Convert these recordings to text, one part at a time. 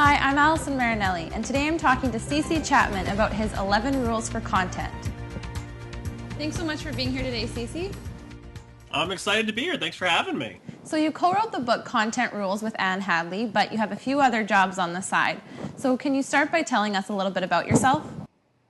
Hi, I'm Allison Marinelli, and today I'm talking to Chapman about his 11 rules for content. Thanks so much for being here today, Cece. I'm excited to be here. Thanks for having me. So you co-wrote the book Content Rules with Ann Hadley, but you have a few other jobs on the side. So can you start by telling us a little bit about yourself?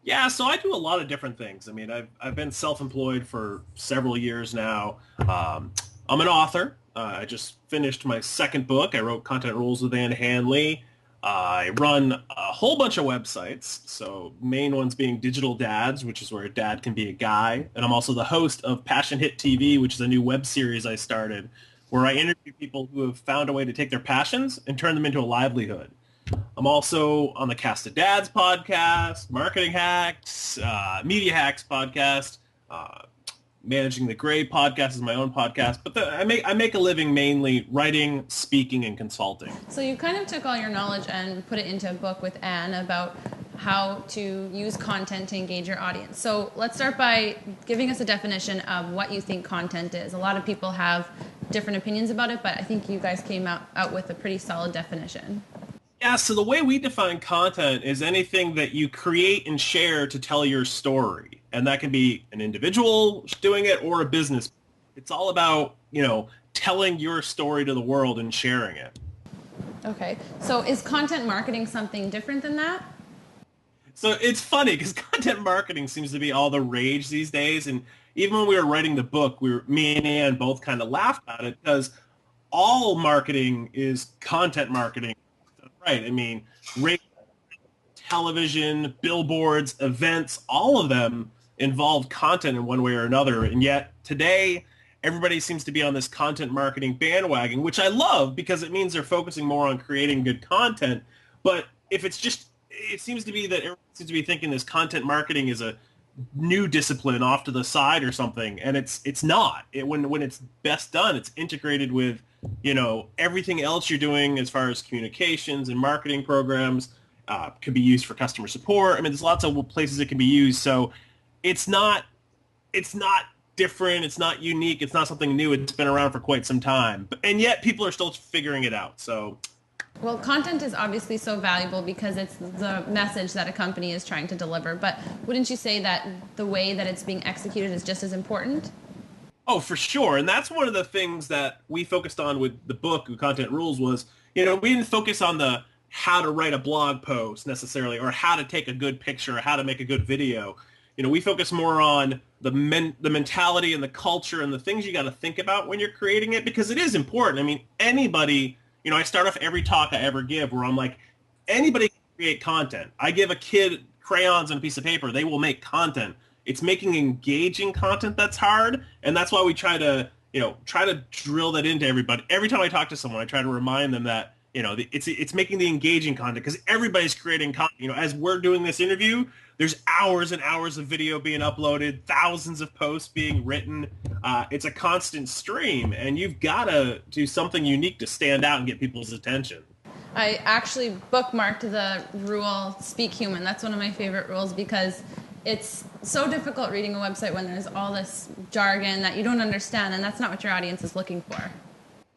Yeah, so I do a lot of different things. I mean, I've been self-employed for several years now. I'm an author. I just finished my second book. I wrote Content Rules with Ann Hadley. I run a whole bunch of websites, so main ones being Digital Dads, which is where a dad can be a guy. And I'm also the host of Passion Hit TV, which is a new web series I started, where I interview people who have found a way to take their passions and turn them into a livelihood. I'm also on the Cast of Dads podcast, Marketing Hacks, Media Hacks podcast, Managing the Gray podcast is my own podcast. But I make a living mainly writing, speaking, and consulting. So you kind of took all your knowledge and put it into a book with Anne about how to use content to engage your audience. So let's start by giving us a definition of what you think content is. A lot of people have different opinions about it, but I think you guys came out with a pretty solid definition. Yeah, so the way we define content is anything that you create and share to tell your story. And that can be an individual doing it or a business. It's all about, telling your story to the world and sharing it. Okay. So is content marketing something different than that? So it's funny because content marketing seems to be all the rage these days. And even when we were writing the book, me and Ann both kind of laughed at it because all marketing is content marketing. Right. I mean, radio, television, billboards, events, all of them involve content in one way or another. And yet today, everybody seems to be on this content marketing bandwagon, which I love because it means they're focusing more on creating good content. But if it's just, it seems to be that everyone seems to be thinking this content marketing is a new discipline off to the side or something. And it's not. When it's best done, it's integrated with everything else you're doing as far as communications and marketing programs. Could be used for customer support. I mean, there's lots of places it can be used. So it's not different. It's not unique. It's not something new. It's been around for quite some time. And yet people are still figuring it out. So, well, content is obviously so valuable because it's the message that a company is trying to deliver. But wouldn't you say that the way that it's being executed is just as important? Oh, for sure. And that's one of the things that we focused on with the book, Content Rules, was, we didn't focus on the how to write a blog post necessarily or how to take a good picture or how to make a good video. We focus more on the mentality and the culture and the things you got to think about when you're creating it because it is important. I mean, anybody, I start off every talk I ever give where I'm like, anybody can create content. I give a kid crayons and a piece of paper. They will make content. It's making engaging content that's hard, and that's why we try to drill that into everybody. Every time I talk to someone, I try to remind them that it's making the engaging content because everybody's creating content. As we're doing this interview, there's hours and hours of video being uploaded, thousands of posts being written. It's a constant stream, and you've got to do something unique to stand out and get people's attention. I actually bookmarked the rule "Speak Human." That's one of my favorite rules because it's so difficult reading a website when there's all this jargon that you don't understand, and that's not what your audience is looking for.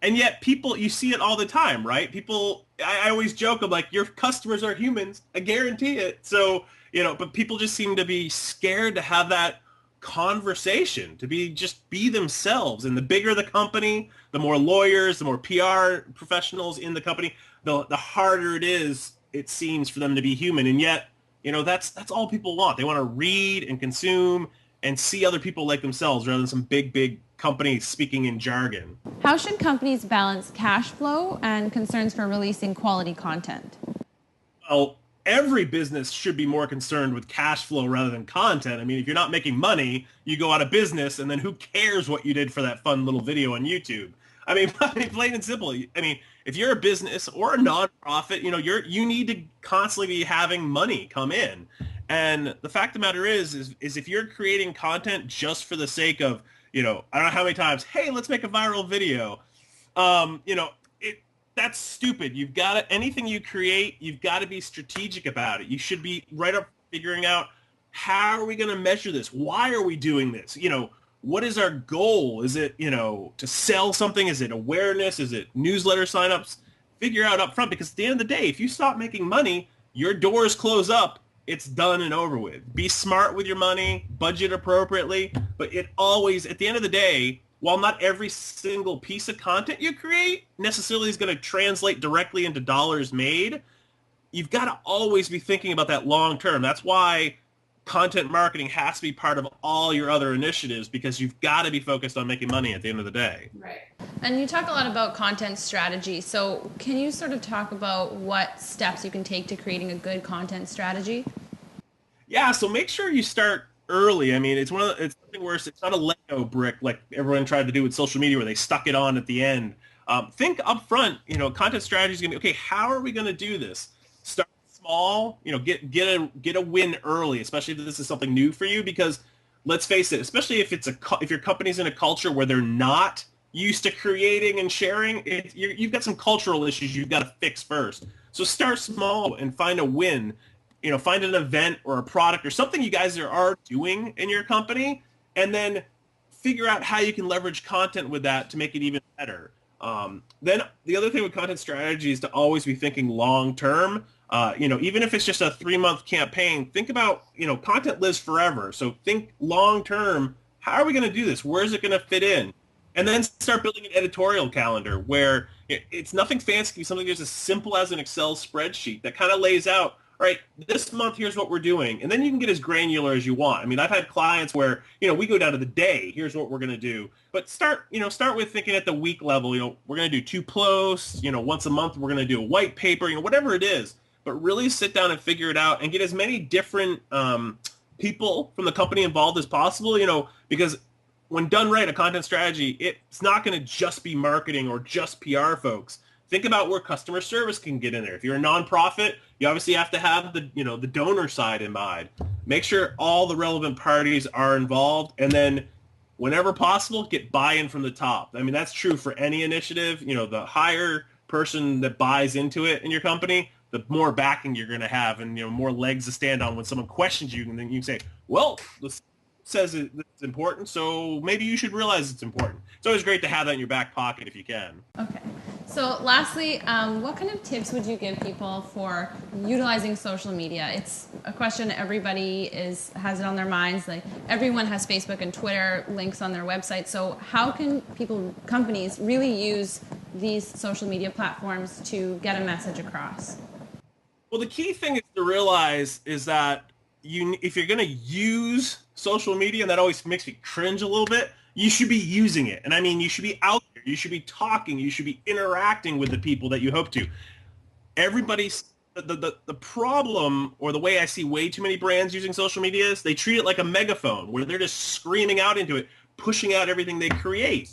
And yet people, you see it all the time, right? People, I always joke, I'm like, your customers are humans. I guarantee it. So, but people just seem to be scared to have that conversation, to be themselves. And the bigger the company, the more lawyers, the more PR professionals in the company, the harder it seems for them to be human. And yet, that's all people want. They want to read and consume and see other people like themselves rather than some big companies speaking in jargon. How should companies balance cash flow and concerns for releasing quality content? Well, every business should be more concerned with cash flow rather than content. I mean, if you're not making money, you go out of business, and then who cares what you did for that fun little video on YouTube? I mean, plain and simple. I mean, if you're a business or a nonprofit, you need to constantly be having money come in. And the fact of the matter is if you're creating content just for the sake of, I don't know how many times, hey, let's make a viral video. That's stupid. You've got to, anything you create, you've got to be strategic about it. You should be right up figuring out, how are we going to measure this? Why are we doing this? What is our goal? Is it, to sell something? Is it awareness? Is it newsletter signups? figure out up front, because at the end of the day, if you stop making money, your doors close up, it's done and over with. Be smart with your money, budget appropriately, but it always, at the end of the day, while not every single piece of content you create necessarily is going to translate directly into dollars made, you've got to always be thinking about that long term. That's why content marketing has to be part of all your other initiatives, because you've got to be focused on making money at the end of the day. Right. And you talk a lot about content strategy. So can you sort of talk about what steps you can take to creating a good content strategy? Yeah, so make sure you start early. I mean, it's something where it's not a Lego brick like everyone tried to do with social media where they stuck it on at the end. Think up front, content strategy is going to be, okay, how are we going to do this? Start small, get a win early, especially if this is something new for you, because let's face it, especially if your company's in a culture where they're not used to creating and sharing, you've got some cultural issues you've got to fix first. So start small and find a win. Find an event or a product or something you guys are doing in your company, and then figure out how you can leverage content with that to make it even better. Then the other thing with content strategy is to always be thinking long term. Even if it's just a 3-month campaign, think about, content lives forever. So think long term, how are we going to do this? Where is it going to fit in? And then start building an editorial calendar where it's nothing fancy, something that's as simple as an Excel spreadsheet that kind of lays out, all right, this month, here's what we're doing. And then you can get as granular as you want. I mean, I've had clients where, we go down to the day, here's what we're going to do. But start with thinking at the week level, we're going to do 2 posts, once a month, we're going to do a white paper, whatever it is. But really sit down and figure it out and get as many different people from the company involved as possible, because when done right, a content strategy, it's not going to just be marketing or just PR folks. Think about where customer service can get in there. If you're a nonprofit, you obviously have to have the donor side in mind. Make sure all the relevant parties are involved, and then whenever possible, get buy-in from the top. I mean, that's true for any initiative. The higher person that buys into it in your company, the more backing you're going to have, and more legs to stand on when someone questions you, and then you can say, well, this says it's important, so maybe you should realize it's important. It's always great to have that in your back pocket if you can. Okay. So lastly, what kind of tips would you give people for utilizing social media? It's a question everybody has it on their minds. Like, everyone has Facebook and Twitter links on their website. So how can companies really use these social media platforms to get a message across? Well, the key thing is to realize is that if you're going to use social media, and that always makes me cringe a little bit, you should be using it. And I mean, you should be out there. You should be talking. You should be interacting with the people that you hope to. The problem, or the way I see way too many brands using social media, is they treat it like a megaphone where they're just screaming out into it, pushing out everything they create.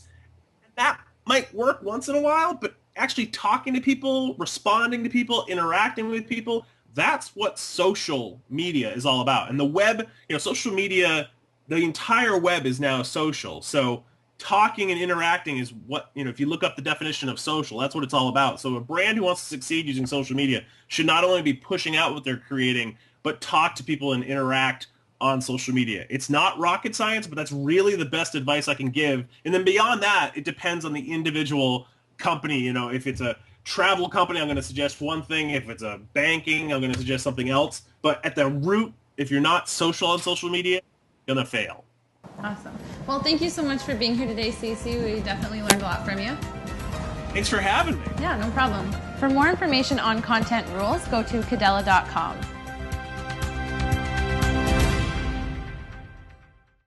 And that might work once in a while, but actually talking to people, responding to people, interacting with people, that's what social media is all about. And the web, social media, the entire web is now social. So talking and interacting is what, if you look up the definition of social, that's what it's all about. So a brand who wants to succeed using social media should not only be pushing out what they're creating, but talk to people and interact on social media. It's not rocket science, but that's really the best advice I can give. And then beyond that, it depends on the individual company. If it's a travel company, I'm going to suggest one thing. If it's a banking, I'm going to suggest something else. But at the root, if you're not social on social media, you're going to fail. Awesome. Well, thank you so much for being here today, Stacey. We definitely learned a lot from you. Thanks for having me. Yeah, no problem. For more information on content rules, go to Kidela.com.